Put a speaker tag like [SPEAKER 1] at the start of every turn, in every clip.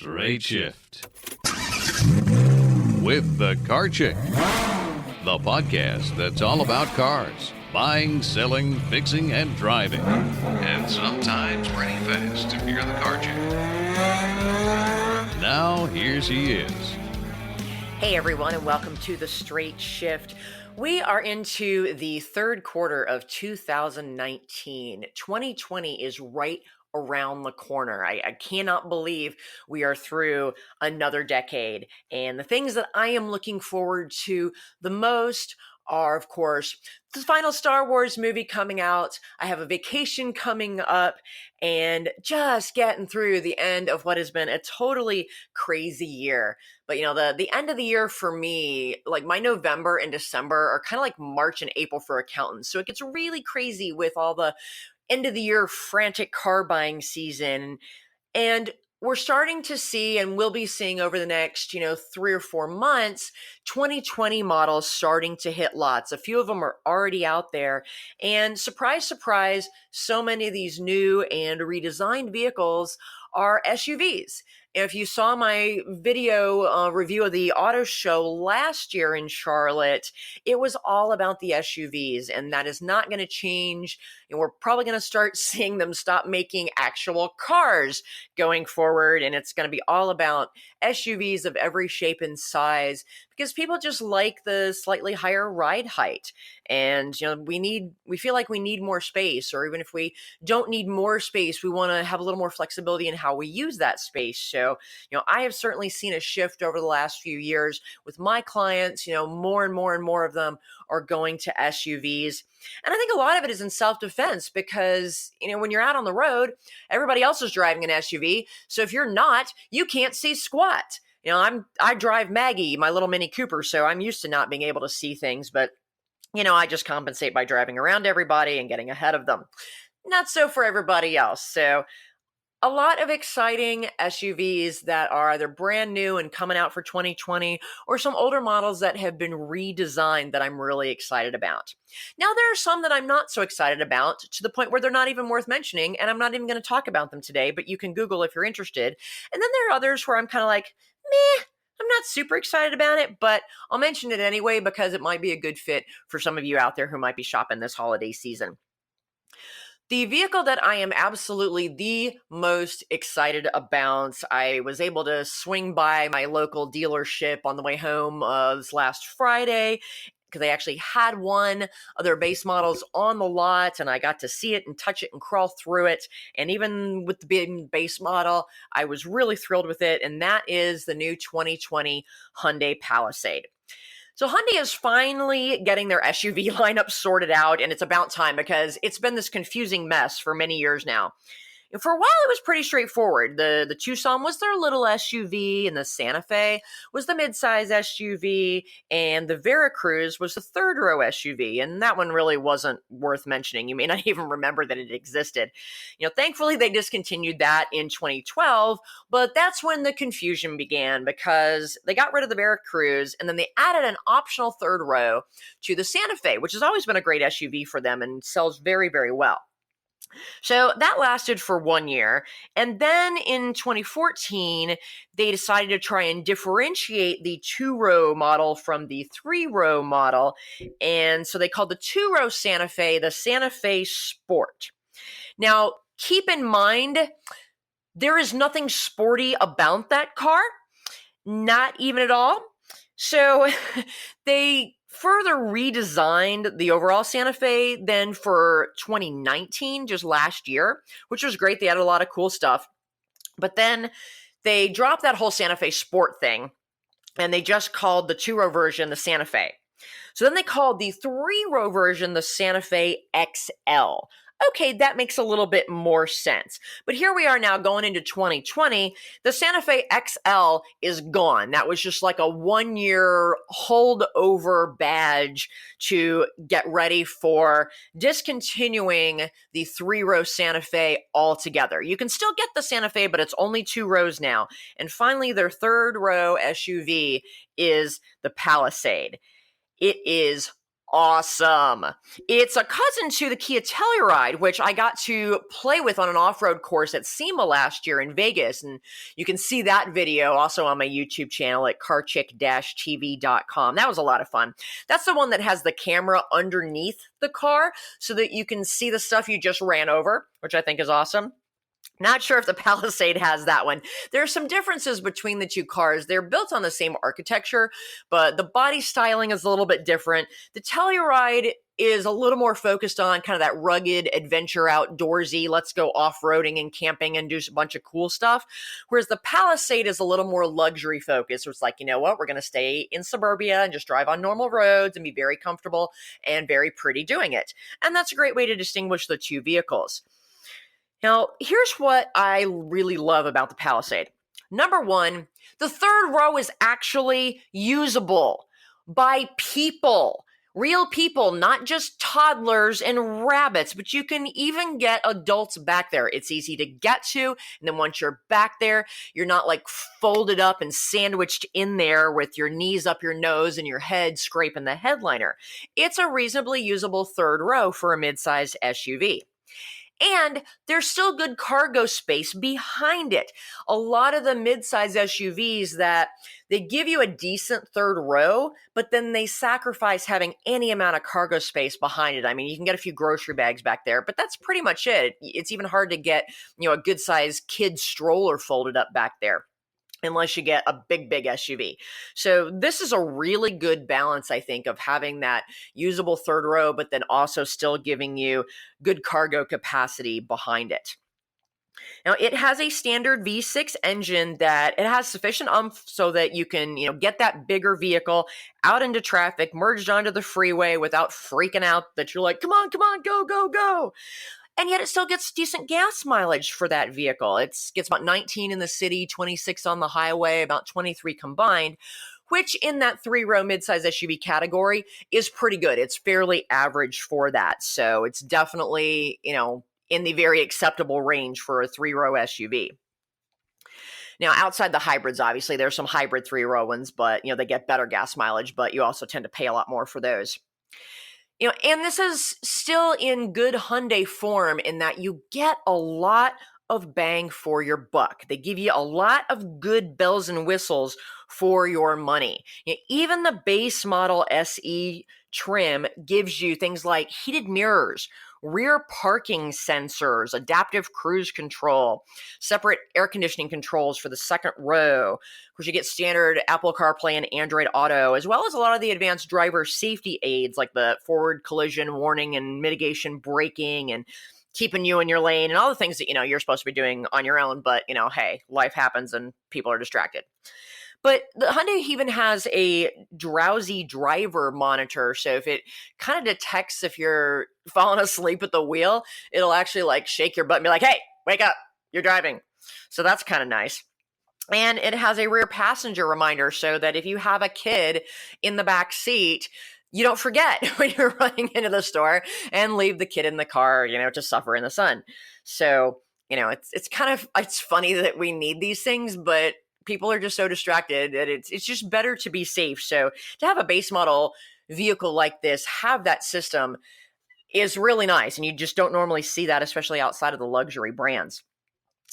[SPEAKER 1] Straight Shift with the Car Chick, the podcast that's all about cars, buying, selling, fixing, and driving, and sometimes pretty fast if you're the car chick. Now, here she is.
[SPEAKER 2] Hey everyone, and welcome to the Straight Shift. We are into the third quarter of 2019. 2020 is right around the corner. I cannot believe we are through another decade. And the things that I am looking forward to the most are, of course, the final Star Wars movie coming out. I have a vacation coming up and just getting through the end of what has been a totally crazy year. But you know, the end of the year for me, like my November and December are kind of like March and April for accountants. So it gets really crazy with all the end of the year frantic car buying season. And we're starting to see, and we'll be seeing over the next, 3 or 4 months, 2020 models starting to hit lots. A few of them are already out there. And surprise, surprise, so many of these new and redesigned vehicles are SUVs. If you saw my video review of the auto show last year in Charlotte, it was all about the SUVs, and that is not going to change. And we're probably going to start seeing them stop making actual cars going forward, and it's going to be all about SUVs of every shape and size because people just like the slightly higher ride height. And we feel like we need more space, or even if we don't need more space, we want to have a little more flexibility in how we use that space. So, I have certainly seen a shift over the last few years with my clients. More and more and more of them are going to SUVs. And I think a lot of it is in self-defense because, when you're out on the road, everybody else is driving an SUV. So if you're not, you can't see squat. I drive Maggie, my little Mini Cooper, so I'm used to not being able to see things, but I just compensate by driving around everybody and getting ahead of them. Not so for everybody else. So a lot of exciting SUVs that are either brand new and coming out for 2020 or some older models that have been redesigned that I'm really excited about. Now, there are some that I'm not so excited about to the point where they're not even worth mentioning, and I'm not even going to talk about them today, but you can Google if you're interested. And then there are others where I'm kind of like, meh. I'm not super excited about it, but I'll mention it anyway because it might be a good fit for some of you out there who might be shopping this holiday season. The vehicle that I am absolutely the most excited about, I was able to swing by my local dealership on the way home this last Friday because they actually had one of their base models on the lot, and I got to see it and touch it and crawl through it. And even with the big base model, I was really thrilled with it, and that is the new 2020 Hyundai Palisade. So Hyundai is finally getting their SUV lineup sorted out, and it's about time because it's been this confusing mess for many years now. And for a while, it was pretty straightforward. The Tucson was their little SUV, and the Santa Fe was the midsize SUV, and the Veracruz was the third-row SUV, and that one really wasn't worth mentioning. You may not even remember that it existed. Thankfully, they discontinued that in 2012, but that's when the confusion began because they got rid of the Veracruz, and then they added an optional third row to the Santa Fe, which has always been a great SUV for them and sells very, very well. So that lasted for 1 year. And then in 2014, they decided to try and differentiate the 2-row model from the 3-row model. And so they called the 2-row Santa Fe the Santa Fe Sport. Now, keep in mind, there is nothing sporty about that car, not even at all. So they further redesigned the overall Santa Fe then for 2019, just last year, which was great. They added a lot of cool stuff. But then they dropped that whole Santa Fe Sport thing, and they just called the 2-row version the Santa Fe. So then they called the 3-row version the Santa Fe XL. Okay, that makes a little bit more sense. But here we are now going into 2020. The Santa Fe XL is gone. That was just like a 1-year holdover badge to get ready for discontinuing the 3-row Santa Fe altogether. You can still get the Santa Fe, but it's only 2 rows now. And finally, their 3rd row SUV is the Palisade. It is Awesome. It's a cousin to the Kia Telluride, which I got to play with on an off-road course at SEMA last year in Vegas. And you can see that video also on my YouTube channel at carchick-tv.com. That was a lot of fun. That's the one that has the camera underneath the car so that you can see the stuff you just ran over, which I think is awesome. Not sure if the Palisade has that one. There are some differences between the two cars. They're built on the same architecture, but the body styling is a little bit different. The Telluride is a little more focused on kind of that rugged, adventure, outdoorsy, let's go off-roading and camping and do a bunch of cool stuff. Whereas the Palisade is a little more luxury focused. It's like, you know what, we're going to stay in suburbia and just drive on normal roads and be very comfortable and very pretty doing it. And that's a great way to distinguish the two vehicles. Now, here's what I really love about the Palisade. Number one, the third row is actually usable by people, real people, not just toddlers and rabbits, but you can even get adults back there. It's easy to get to, and then once you're back there, you're not like folded up and sandwiched in there with your knees up your nose and your head scraping the headliner. It's a reasonably usable third row for a mid-sized SUV. And there's still good cargo space behind it. A lot of the midsize SUVs that they give you a decent third row, but then they sacrifice having any amount of cargo space behind it. I mean, you can get a few grocery bags back there, but that's pretty much it. It's even hard to get, a good sized kid stroller folded up back there, unless you get a big SUV. So this is a really good balance, I think, of having that usable third row, but then also still giving you good cargo capacity behind it. Now, it has a standard V6 engine that it has sufficient oomph so that you can, get that bigger vehicle out into traffic, merged onto the freeway without freaking out that you're like, come on, go, go, go. And yet it still gets decent gas mileage for that vehicle. It gets about 19 in the city, 26 on the highway, about 23 combined, which in that three-row midsize SUV category is pretty good. It's fairly average for that. So it's definitely, in the very acceptable range for a three-row SUV. Now, outside the hybrids, obviously, there's some hybrid three-row ones, but, they get better gas mileage, but you also tend to pay a lot more for those. And this is still in good Hyundai form in that you get a lot of bang for your buck. They give you a lot of good bells and whistles for your money. Even the base model SE trim gives you things like heated mirrors, rear parking sensors, adaptive cruise control, separate air conditioning controls for the second row. Of course, you get standard Apple CarPlay and Android Auto, as well as a lot of the advanced driver safety aids like the forward collision warning and mitigation braking and keeping you in your lane and all the things that, you're supposed to be doing on your own. But, hey, life happens and people are distracted. But the Hyundai even has a drowsy driver monitor. So if it kind of detects if you're falling asleep at the wheel, it'll actually like shake your butt and be like, hey, wake up, you're driving. So that's kind of nice. And it has a rear passenger reminder so that if you have a kid in the back seat, you don't forget when you're running into the store and leave the kid in the car, to suffer in the sun. So, it's funny that we need these things, but people are just so distracted that it's just better to be safe. So to have a base model vehicle like this, have that system is really nice. And you just don't normally see that, especially outside of the luxury brands.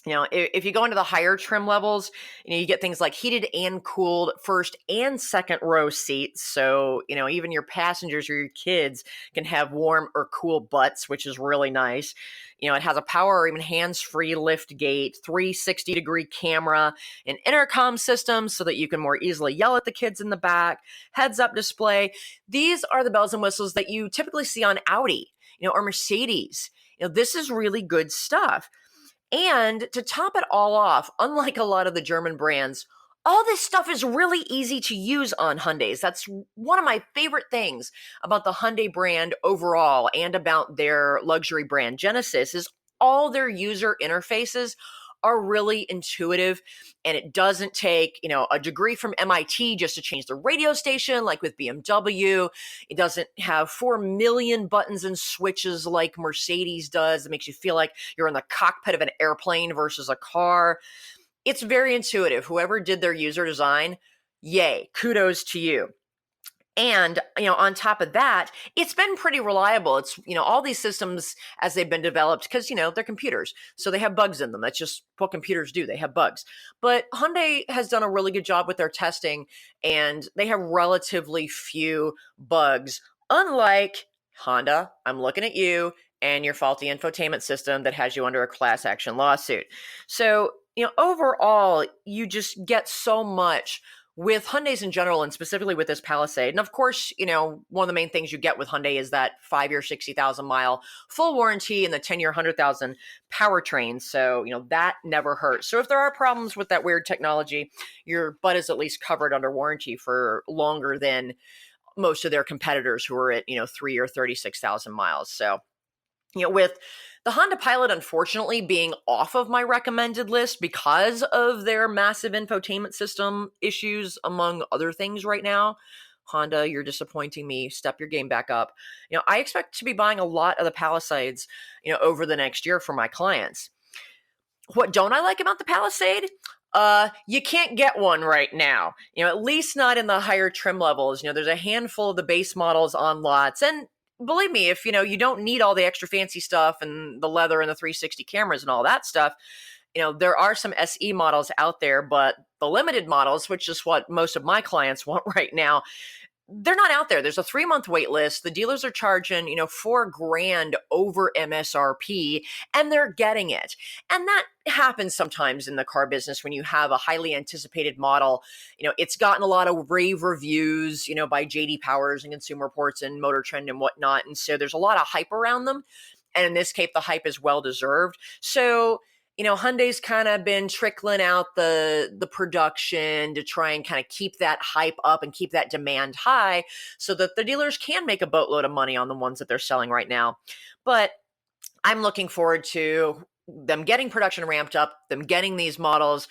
[SPEAKER 2] If you go into the higher trim levels, you get things like heated and cooled first and second row seats. So, even your passengers or your kids can have warm or cool butts, which is really nice. It has a power or even hands-free lift gate, 360-degree camera, an intercom system so that you can more easily yell at the kids in the back, heads-up display. These are the bells and whistles that you typically see on Audi, or Mercedes. This is really good stuff. And to top it all off, unlike a lot of the German brands, all this stuff is really easy to use on Hyundais. That's one of my favorite things about the Hyundai brand overall and about their luxury brand Genesis is all their user interfaces are really intuitive, and it doesn't take, a degree from MIT just to change the radio station like with BMW. It doesn't have 4 million buttons and switches like Mercedes does. It makes you feel like you're in the cockpit of an airplane versus a car. It's very intuitive. Whoever did their user design, yay, kudos to you. And, on top of that, it's been pretty reliable. It's, all these systems as they've been developed, because, they're computers. So they have bugs in them. That's just what computers do. They have bugs. But Hyundai has done a really good job with their testing, and they have relatively few bugs, unlike Honda. I'm looking at you and your faulty infotainment system that has you under a class action lawsuit. So, overall, you just get so much with Hyundais in general, and specifically with this Palisade. And of course, one of the main things you get with Hyundai is that 5-year, 60,000 mile full warranty and the 10-year, 100,000 powertrain. So, that never hurts. So if there are problems with that weird technology, your butt is at least covered under warranty for longer than most of their competitors who are at, 3 or 36,000 miles. So, with the Honda Pilot, unfortunately, being off of my recommended list because of their massive infotainment system issues, among other things right now. Honda, you're disappointing me. Step your game back up. I expect to be buying a lot of the Palisades, over the next year for my clients. What don't I like about the Palisade? You can't get one right now, at least not in the higher trim levels. There's a handful of the base models on lots, and believe me, if you don't need all the extra fancy stuff and the leather and the 360 cameras and all that stuff, there are some SE models out there, but the limited models, which is what most of my clients want right now, they're not out there. There's a 3-month wait list. The dealers are charging, $4,000 over MSRP, and they're getting it. And that happens sometimes in the car business when you have a highly anticipated model. It's gotten a lot of rave reviews, by JD Powers and Consumer Reports and Motor Trend and whatnot. And so there's a lot of hype around them. And in this case, the hype is well deserved. So, Hyundai's kind of been trickling out the production to try and kind of keep that hype up and keep that demand high so that the dealers can make a boatload of money on the ones that they're selling right now. But I'm looking forward to them getting production ramped up, them getting these models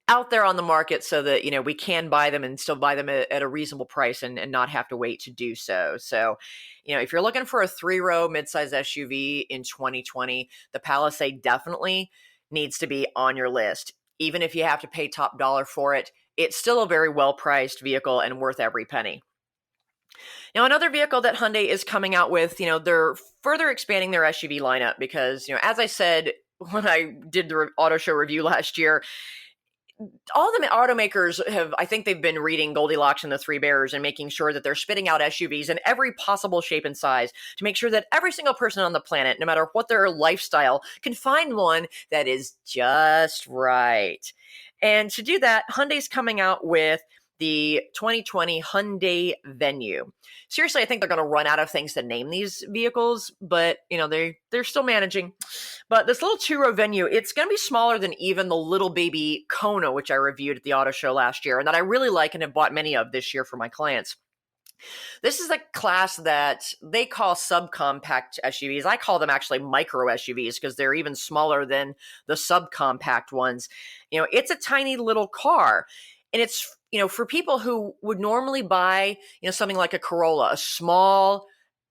[SPEAKER 2] out there on the market so that, we can buy them and still buy them at a reasonable price and not have to wait to do so. So, if you're looking for a 3-row midsize SUV in 2020, the Palisade definitely needs to be on your list. Even if you have to pay top dollar for it, it's still a very well-priced vehicle and worth every penny. Now, another vehicle that Hyundai is coming out with, they're further expanding their SUV lineup because, as I said when I did the auto show review last year, all the automakers I think they've been reading Goldilocks and the Three Bears and making sure that they're spitting out SUVs in every possible shape and size to make sure that every single person on the planet, no matter what their lifestyle, can find one that is just right. And to do that, Hyundai's coming out with the 2020 Hyundai Venue. Seriously, I think they're going to run out of things to name these vehicles, but they're still managing. But this little 2-row Venue, it's going to be smaller than even the little baby Kona, which I reviewed at the auto show last year, and that I really like and have bought many of this year for my clients. This is a class that they call subcompact SUVs. I call them actually micro SUVs because they're even smaller than the subcompact ones. It's a tiny little car, and it's for people who would normally buy, something like a Corolla, a small,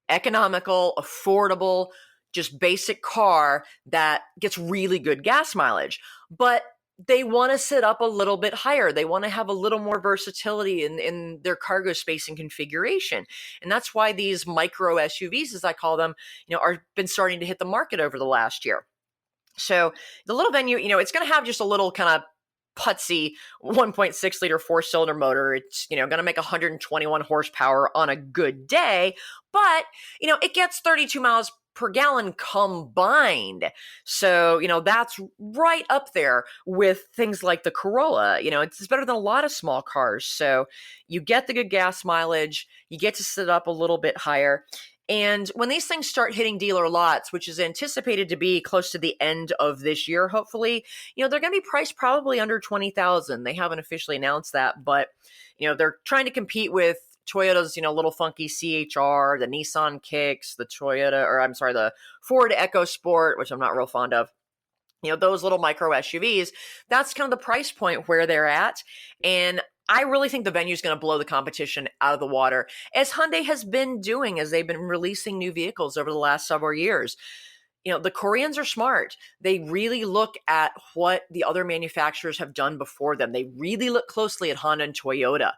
[SPEAKER 2] economical, affordable, just basic car that gets really good gas mileage. But they want to sit up a little bit higher. They want to have a little more versatility in their cargo space and configuration. And that's why these micro SUVs, as I call them, are been starting to hit the market over the last year. So the little Venue, it's going to have just a little kind of putsy 1.6 liter 4-cylinder motor. It's, going to make 121 horsepower on a good day, but, it gets 32 miles per gallon combined. So, that's right up there with things like the Corolla. It's better than a lot of small cars. So you get the good gas mileage, you get to sit up a little bit higher. And when these things start hitting dealer lots, which is anticipated to be close to the end of this year, hopefully, they're going to be priced probably under $20,000. They haven't officially announced that, but, they're trying to compete with Toyota's, little funky CHR, the Nissan Kicks, the Ford EcoSport, which I'm not real fond of. Those little micro SUVs, that's kind of the price point where they're at. And I really think the Venue is going to blow the competition out of the water, as Hyundai has been doing as they've been releasing new vehicles over the last several years. The Koreans are smart. They really look at what the other manufacturers have done before them. They really look closely at Honda and Toyota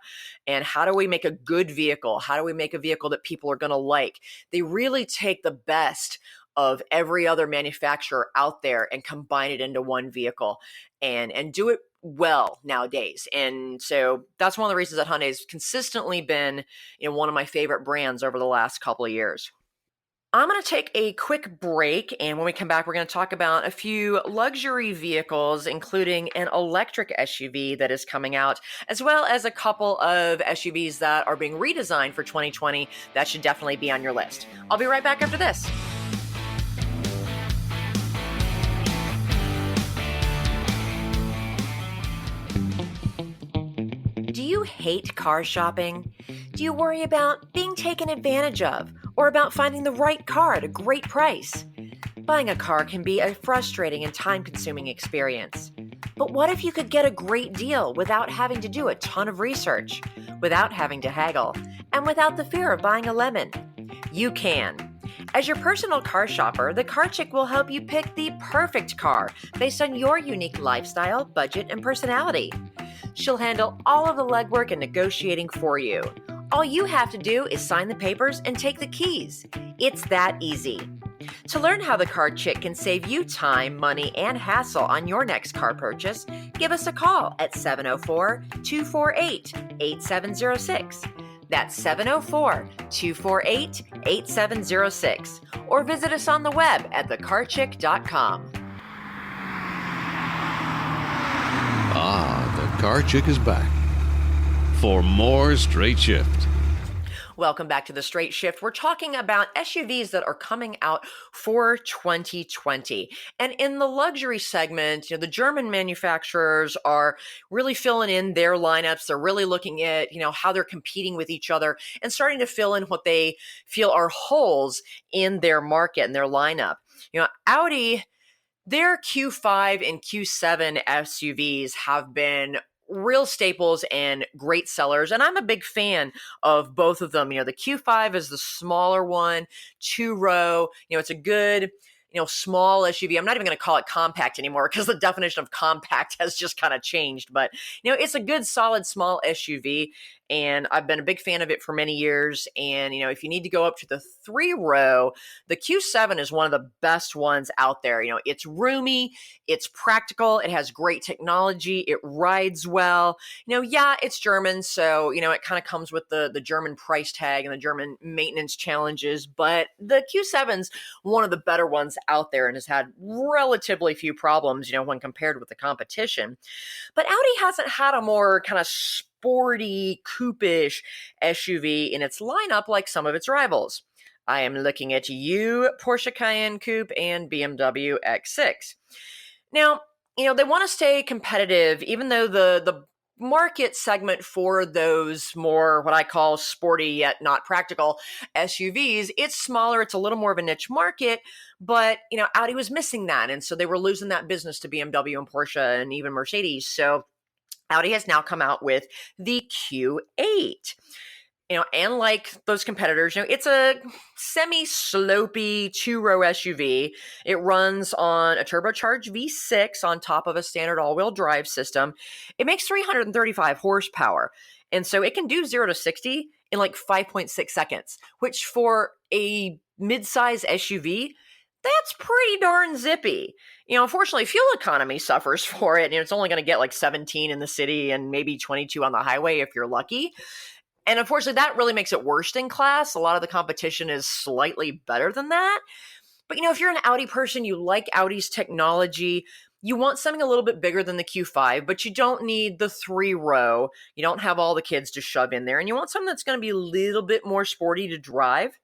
[SPEAKER 2] and how do we make a good vehicle? How do we make a vehicle that people are going to like? They really take the best of every other manufacturer out there and combine it into one vehicle and do it well nowadays. And so that's one of the reasons that Hyundai has consistently been one of my favorite brands over the last couple of years. I'm going to take a quick break, and when we come back, we're going to talk about a few luxury vehicles, including an electric SUV that is coming out, as well as a couple of SUVs that are being redesigned for 2020 that should definitely be on your list. I'll be right back after this. Do you hate car shopping? Do you worry about being taken advantage of or about finding the right car at a great price? Buying a car can be a frustrating and time-consuming experience. But what if you could get a great deal without having to do a ton of research, without having to haggle, and without the fear of buying a lemon? You can. As your personal car shopper, the Car Chick will help you pick the perfect car based on your unique lifestyle, budget, and personality. She'll handle all of the legwork and negotiating for you. All you have to do is sign the papers and take the keys. It's that easy. To learn how the Car Chick can save you time, money, and hassle on your next car purchase, give us a call at 704-248-8706. That's 704-248-8706. Or visit us on the web at thecarchick.com.
[SPEAKER 1] The Car Chick is back for more Straight Shift.
[SPEAKER 2] Welcome back to the Straight Shift. We're talking about SUVs that are coming out for 2020. And in the luxury segment, the German manufacturers are really filling in their lineups. They're really looking at, how they're competing with each other and starting to fill in what they feel are holes in their market and their lineup. Audi, their Q5 and Q7 SUVs have been real staples and great sellers. And I'm a big fan of both of them. The Q5 is the smaller one, 2-row. It's a good, small SUV. I'm not even going to call it compact anymore because the definition of compact has just kind of changed. But, it's a good, solid, small SUV. And I've been a big fan of it for many years. And, if you need to go up to the 3-row, the Q7 is one of the best ones out there. It's roomy, it's practical, it has great technology, it rides well. It's German, so, it kind of comes with the German price tag and the German maintenance challenges. But the Q7's one of the better ones out there and has had relatively few problems, when compared with the competition. But Audi hasn't had a more kind of sporty, coupe-ish SUV in its lineup like some of its rivals. I am looking at you, Porsche Cayenne Coupe and BMW X6. Now, they want to stay competitive, even though the market segment for those more what I call sporty yet not practical SUVs, it's smaller, it's a little more of a niche market, but Audi was missing that, and so they were losing that business to BMW and Porsche and even Mercedes. So Audi has now come out with the Q8. And like those competitors, it's a semi-slopey 2-row SUV. It runs on a turbocharged V6 on top of a standard all-wheel drive system. It makes 335 horsepower. And so it can do 0 to 60 in like 5.6 seconds, which for a mid-size SUV, that's pretty darn zippy. Unfortunately, fuel economy suffers for it. It's only going to get like 17 in the city and maybe 22 on the highway if you're lucky. And unfortunately, that really makes it worst in class. A lot of the competition is slightly better than that. But, if you're an Audi person, you like Audi's technology, you want something a little bit bigger than the Q5, but you don't need the 3-row. You don't have all the kids to shove in there. And you want something that's going to be a little bit more sporty to drive.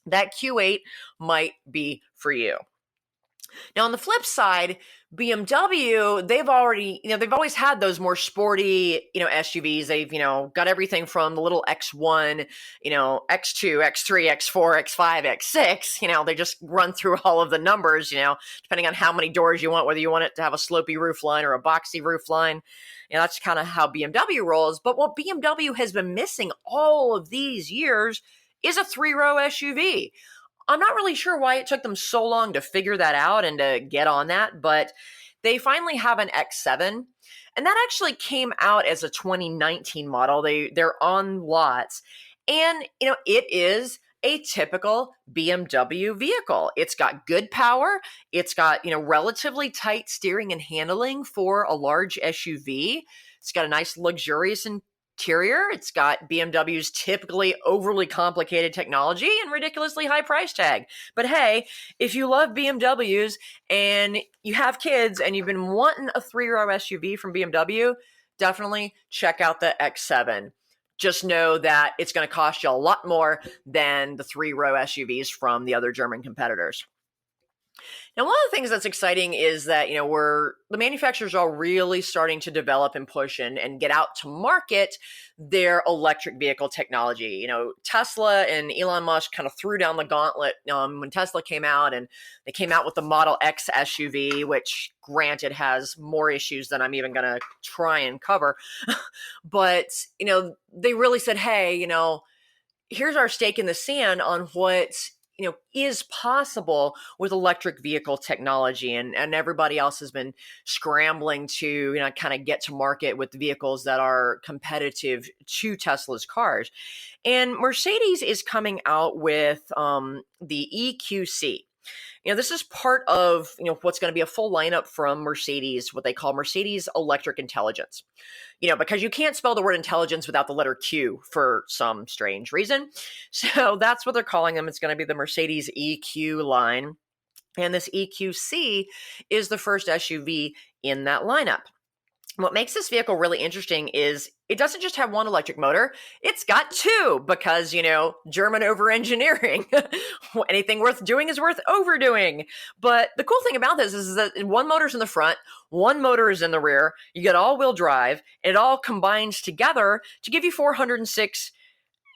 [SPEAKER 2] That Q8 might be for you. Now, on the flip side, BMW, they've always had those more sporty, SUVs. They've, got everything from the little X1, X2, X3, X4, X5, X6. They just run through all of the numbers, depending on how many doors you want, whether you want it to have a slopey roof line or a boxy roof line. That's kind of how BMW rolls. But what BMW has been missing all of these years is a 3-row SUV. I'm not really sure why it took them so long to figure that out and to get on that, but they finally have an X7, and that actually came out as a 2019 model. They're on lots, and it is a typical BMW vehicle. It's got good power. It's got, relatively tight steering and handling for a large SUV. It's got a nice luxurious interior. It's got BMW's typically overly complicated technology and ridiculously high price tag. But hey, if you love BMWs and you have kids and you've been wanting a 3-row SUV from BMW, definitely check out the X7. Just know that it's going to cost you a lot more than the 3-row SUVs from the other German competitors. Now, one of the things that's exciting is that, the manufacturers are really starting to develop and push and get out to market their electric vehicle technology. Tesla and Elon Musk kind of threw down the gauntlet when Tesla came out, and they came out with the Model X SUV, which granted has more issues than I'm even going to try and cover. But, they really said, hey, here's our stake in the sand on what is possible with electric vehicle technology, and everybody else has been scrambling to kind of get to market with vehicles that are competitive to Tesla's cars. And Mercedes is coming out with the EQC. This is part of what's going to be a full lineup from Mercedes, what they call Mercedes Electric Intelligence. Because you can't spell the word intelligence without the letter Q for some strange reason. So that's what they're calling them. It's going to be the Mercedes EQ line. And this EQC is the first SUV in that lineup. What makes this vehicle really interesting is it doesn't just have one electric motor, it's got two because, German over-engineering. Anything worth doing is worth overdoing. But the cool thing about this is that one motor's in the front, one motor is in the rear, you get all-wheel drive, and it all combines together to give you 406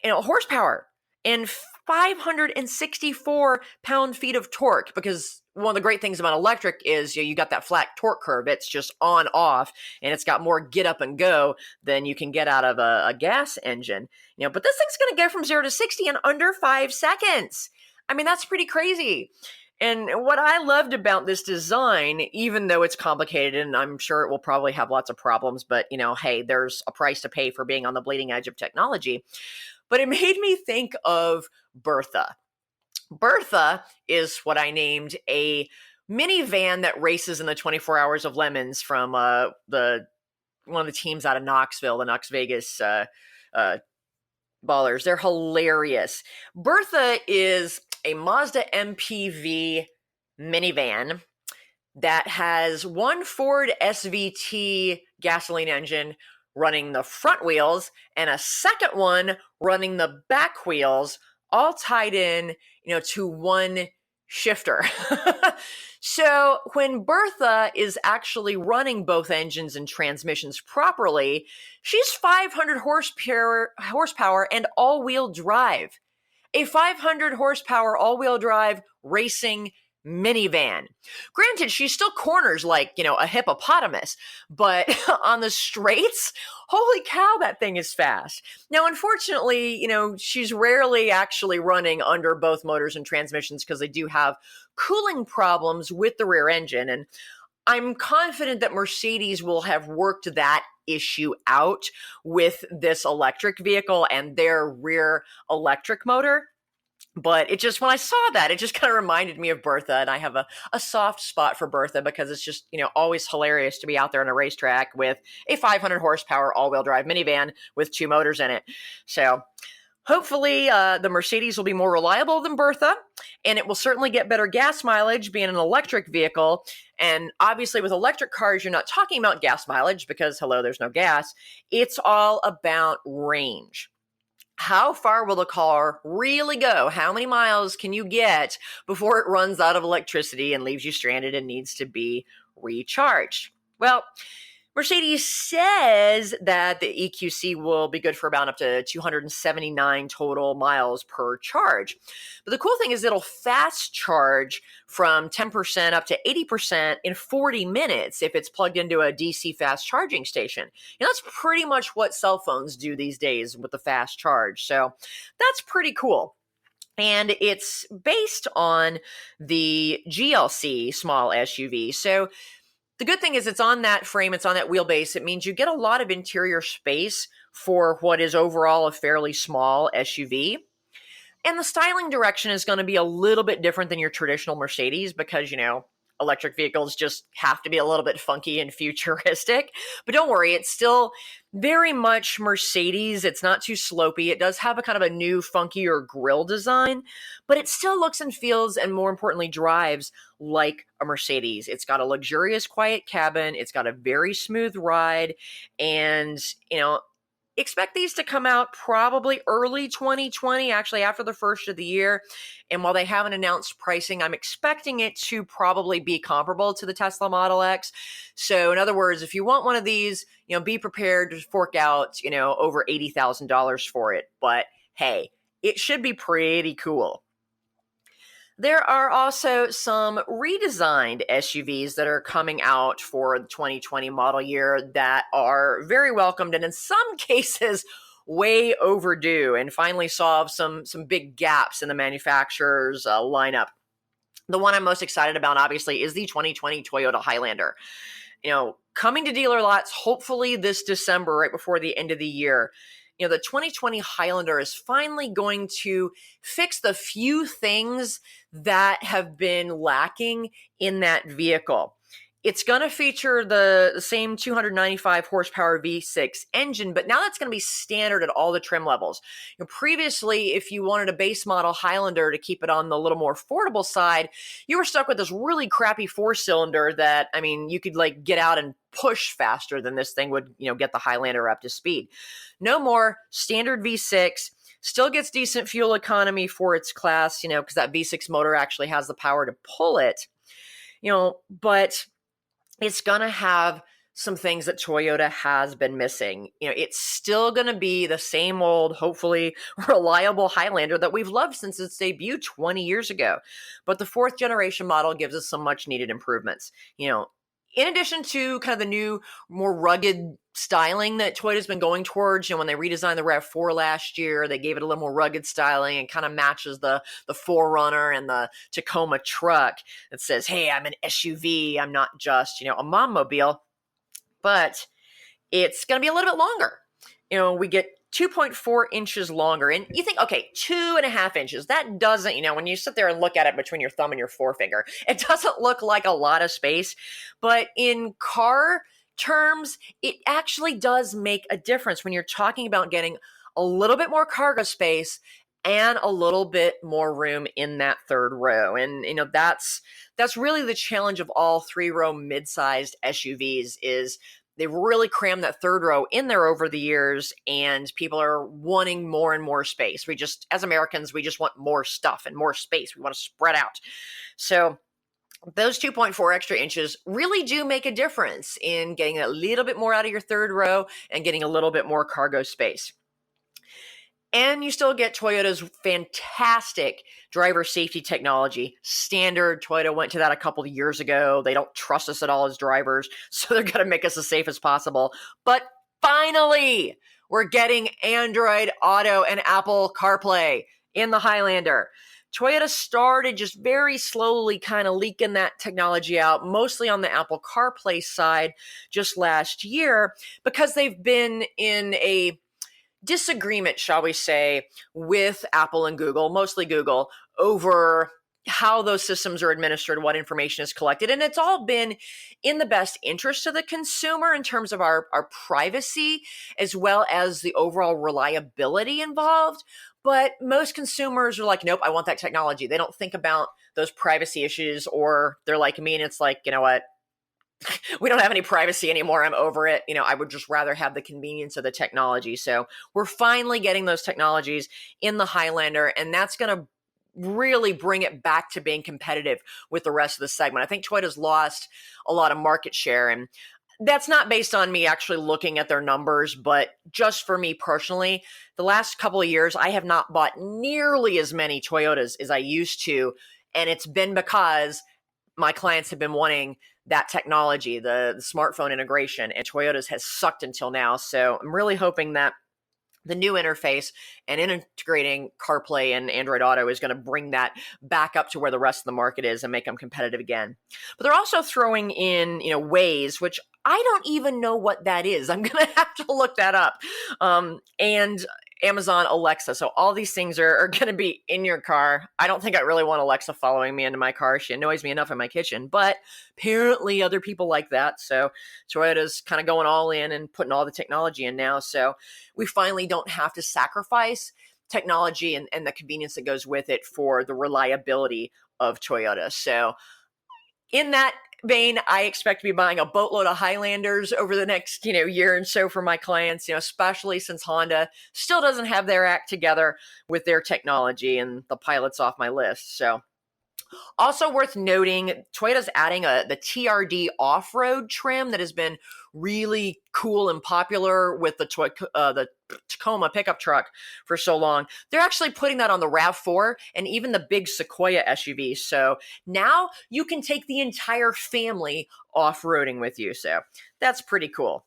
[SPEAKER 2] horsepower and 564 pound-feet of torque, because one of the great things about electric is you got that flat torque curve. It's just on off, and it's got more get up and go than you can get out of a gas engine. But this thing's going to go from 0 to 60 in under 5 seconds. I mean, that's pretty crazy. And what I loved about this design, even though it's complicated and I'm sure it will probably have lots of problems, but hey, there's a price to pay for being on the bleeding edge of technology. But it made me think of Bertha. Bertha is what I named a minivan that races in the 24 Hours of Lemons from one of the teams out of Knoxville, the Knox Vegas Ballers. They're hilarious. Bertha is a Mazda MPV minivan that has one Ford SVT gasoline engine running the front wheels and a second one running the back wheels, all tied in, to one shifter. So when Bertha is actually running both engines and transmissions properly, she's 500 horsepower and all-wheel drive. A 500 horsepower all-wheel drive racing minivan. Granted, she still corners like, a hippopotamus, but on the straights, holy cow, that thing is fast. Now, unfortunately, she's rarely actually running under both motors and transmissions because they do have cooling problems with the rear engine. And I'm confident that Mercedes will have worked that issue out with this electric vehicle and their rear electric motor. But when I saw that, it just kind of reminded me of Bertha, and I have a soft spot for Bertha because it's just, always hilarious to be out there on a racetrack with a 500 horsepower all-wheel drive minivan with two motors in it. So hopefully the Mercedes will be more reliable than Bertha, and it will certainly get better gas mileage being an electric vehicle. And obviously with electric cars, you're not talking about gas mileage because, hello, there's no gas. It's all about range. How far will the car really go? How many miles can you get before it runs out of electricity and leaves you stranded and needs to be recharged? Well, Mercedes says that the EQC will be good for about up to 279 total miles per charge. But the cool thing is it'll fast charge from 10% up to 80% in 40 minutes if it's plugged into a DC fast charging station. That's pretty much what cell phones do these days with the fast charge. So that's pretty cool. And it's based on the GLC small SUV. So the good thing is it's on that frame, it's on that wheelbase. It means you get a lot of interior space for what is overall a fairly small SUV. And the styling direction is going to be a little bit different than your traditional Mercedes because, electric vehicles just have to be a little bit funky and futuristic. But don't worry, it's still very much Mercedes. It's not too slopey. It does have a kind of a new, funkier grille design, but it still looks and feels and, more importantly, drives like a Mercedes. It's got a luxurious, quiet cabin. It's got a very smooth ride. And, expect these to come out probably early 2020, actually after the first of the year. And while they haven't announced pricing, I'm expecting it to probably be comparable to the Tesla Model X. So in other words, if you want one of these, be prepared to fork out, over $80,000 for it. But hey, it should be pretty cool. There are also some redesigned SUVs that are coming out for the 2020 model year that are very welcomed and in some cases way overdue and finally solve some big gaps in the manufacturer's lineup. The one I'm most excited about, obviously, is the 2020 Toyota Highlander. Coming to dealer lots hopefully this December, right before the end of the year. The 2020 Highlander is finally going to fix the few things that have been lacking in that vehicle. It's going to feature the same 295 horsepower V6 engine, but now that's going to be standard at all the trim levels. Previously, if you wanted a base model Highlander to keep it on the little more affordable side, you were stuck with this really crappy 4-cylinder that, you could get out and push faster than this thing would, get the Highlander up to speed. No more. Standard V6. Still gets decent fuel economy for its class, because that V6 motor actually has the power to pull it, but it's going to have some things that Toyota has been missing. It's still going to be the same old, hopefully reliable Highlander that we've loved since its debut 20 years ago. But the 4th generation model gives us some much needed improvements. In addition to kind of the new, more rugged styling that Toyota's been going towards, when they redesigned the RAV4 last year, they gave it a little more rugged styling and kind of matches the 4Runner and the Tacoma truck that says, hey, I'm an SUV, I'm not just, a mom-mobile. But it's going to be a little bit longer. We get 2.4 inches longer. And you think, okay, 2.5 inches. That doesn't, when you sit there and look at it between your thumb and your forefinger, it doesn't look like a lot of space. But in car terms, it actually does make a difference when you're talking about getting a little bit more cargo space and a little bit more room in that third row. And, that's really the challenge of all 3-row mid-sized SUVs is they've really crammed that third row in there over the years, and people are wanting more and more space. As Americans, we just want more stuff and more space. We want to spread out. So those 2.4 extra inches really do make a difference in getting a little bit more out of your third row and getting a little bit more cargo space. And you still get Toyota's fantastic driver safety technology. Standard. Toyota went to that a couple of years ago. They don't trust us at all as drivers, so they're going to make us as safe as possible. But finally, we're getting Android Auto and Apple CarPlay in the Highlander. Toyota started just very slowly kind of leaking that technology out, mostly on the Apple CarPlay side just last year, because they've been in a disagreement, shall we say, with Apple and Google, mostly Google, over how those systems are administered, what information is collected. And it's all been in the best interest of the consumer in terms of our privacy, as well as the overall reliability involved. But most consumers are like, nope, I want that technology. They don't think about those privacy issues, or they're like me and it's like, you know what? We don't have any privacy anymore. I'm over it. I would just rather have the convenience of the technology. So we're finally getting those technologies in the Highlander, and that's going to really bring it back to being competitive with the rest of the segment. I think Toyota's lost a lot of market share, and that's not based on me actually looking at their numbers, but just for me personally, the last couple of years, I have not bought nearly as many Toyotas as I used to, and it's been because my clients have been wanting that technology, the smartphone integration, and Toyota's has sucked until now. So I'm really hoping that the new interface and integrating CarPlay and Android Auto is going to bring that back up to where the rest of the market is and make them competitive again. But they're also throwing in, Waze, which I don't even know what that is. I'm going to have to look that up. And Amazon Alexa. So all these things are going to be in your car. I don't think I really want Alexa following me into my car. She annoys me enough in my kitchen, but apparently other people like that. So Toyota's kind of going all in and putting all the technology in now. So we finally don't have to sacrifice technology and the convenience that goes with it for the reliability of Toyota. So in that vein, I expect to be buying a boatload of Highlanders over the next, year and so for my clients, especially since Honda still doesn't have their act together with their technology, and the Pilot's off my list. So also worth noting, Toyota's adding the TRD off-road trim that has been really cool and popular with the Tacoma pickup truck for so long. They're actually putting that on the RAV4 and even the big Sequoia SUV. So now you can take the entire family off-roading with you. So that's pretty cool.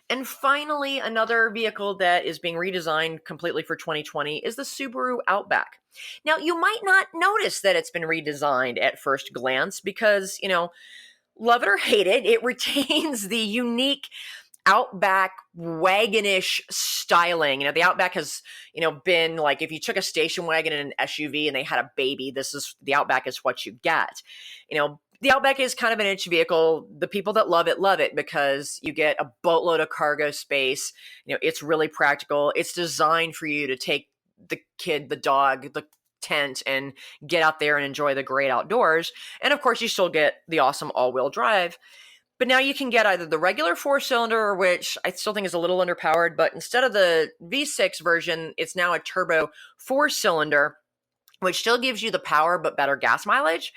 [SPEAKER 2] And finally, another vehicle that is being redesigned completely for 2020 is the Subaru Outback. Now, you might not notice that it's been redesigned at first glance because, love it or hate it, it retains the unique Outback wagonish styling. The Outback has, been like, if you took a station wagon and an SUV and they had a baby, the Outback is what you get. The Outback is kind of an niche vehicle. The people that love it because you get a boatload of cargo space. It's really practical. It's designed for you to take the kid, the dog, the tent, and get out there and enjoy the great outdoors. And of course, you still get the awesome all-wheel drive. But now you can get either the regular 4-cylinder, which I still think is a little underpowered, but instead of the V6 version, it's now a turbo 4-cylinder, which still gives you the power but better gas mileage.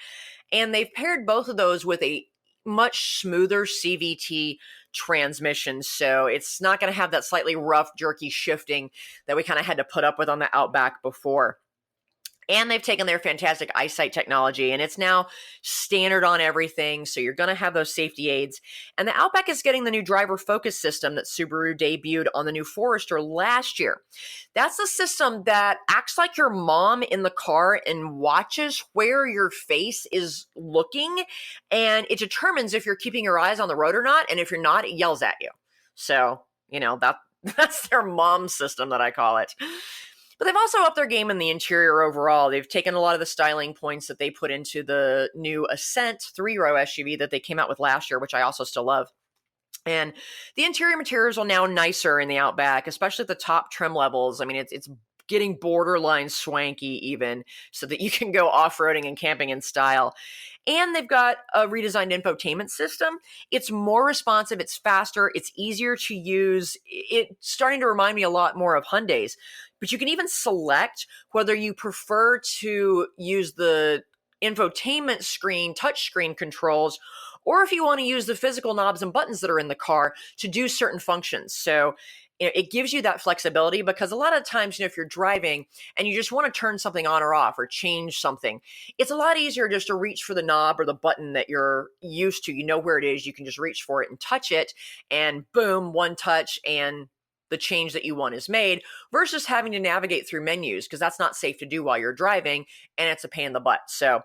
[SPEAKER 2] And they've paired both of those with a much smoother CVT transmission. So it's not going to have that slightly rough, jerky shifting that we kind of had to put up with on the Outback before. And they've taken their fantastic eyesight technology, and it's now standard on everything. So you're going to have those safety aids. And the Outback is getting the new driver focus system that Subaru debuted on the new Forester last year. That's the system that acts like your mom in the car and watches where your face is looking. And it determines if you're keeping your eyes on the road or not. And if you're not, it yells at you. So, that's their mom system that I call it. But they've also upped their game in the interior overall. They've taken a lot of the styling points that they put into the new Ascent 3-row SUV that they came out with last year, which I also still love. And the interior materials are now nicer in the Outback, especially at the top trim levels. I mean, it's getting borderline swanky even, so that you can go off-roading and camping in style. And they've got a redesigned infotainment system. It's more responsive, it's faster, it's easier to use. It's starting to remind me a lot more of Hyundai's. But you can even select whether you prefer to use the infotainment screen, touchscreen controls, or if you want to use the physical knobs and buttons that are in the car to do certain functions. So it gives you that flexibility, because a lot of times, if you're driving and you just want to turn something on or off or change something, it's a lot easier just to reach for the knob or the button that you're used to. You know where it is. You can just reach for it and touch it, and boom, one touch, and the change that you want is made, versus having to navigate through menus, because that's not safe to do while you're driving, and it's a pain in the butt. So,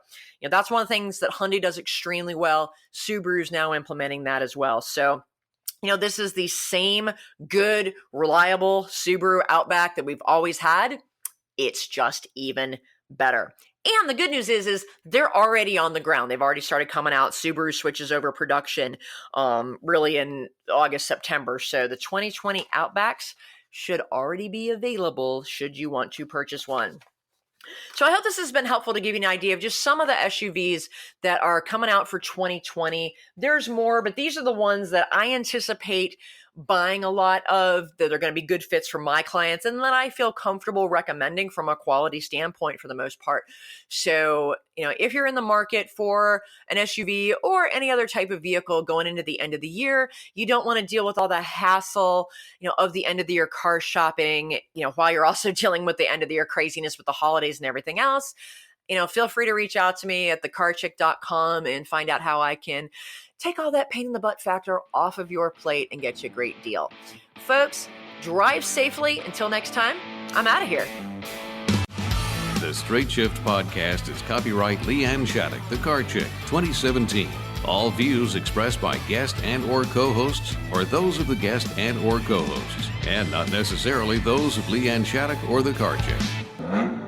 [SPEAKER 2] that's one of the things that Hyundai does extremely well. Subaru's now implementing that as well. So, this is the same good, reliable Subaru Outback that we've always had. It's just even better. And the good news is they're already on the ground. They've already started coming out. Subaru switches over production really in August, September. So the 2020 Outbacks should already be available should you want to purchase one. So I hope this has been helpful to give you an idea of just some of the SUVs that are coming out for 2020. There's more, but these are the ones that I anticipate buying a lot of, that are going to be good fits for my clients, and that I feel comfortable recommending from a quality standpoint for the most part. So, if you're in the market for an SUV or any other type of vehicle going into the end of the year, you don't want to deal with all the hassle, of the end of the year car shopping, while you're also dealing with the end of the year craziness with the holidays and everything else. Feel free to reach out to me at thecarchick.com and find out how I can take all that pain in the butt factor off of your plate and get you a great deal. Folks, Drive safely. Until next time, I'm out of here.
[SPEAKER 1] The Straight Shift podcast is copyright LeeAnn Shattuck, the Car Chick, 2017. All views expressed by guest and or co-hosts are those of the guest and or co-hosts, and not necessarily those of LeeAnn Shattuck or the Car Chick.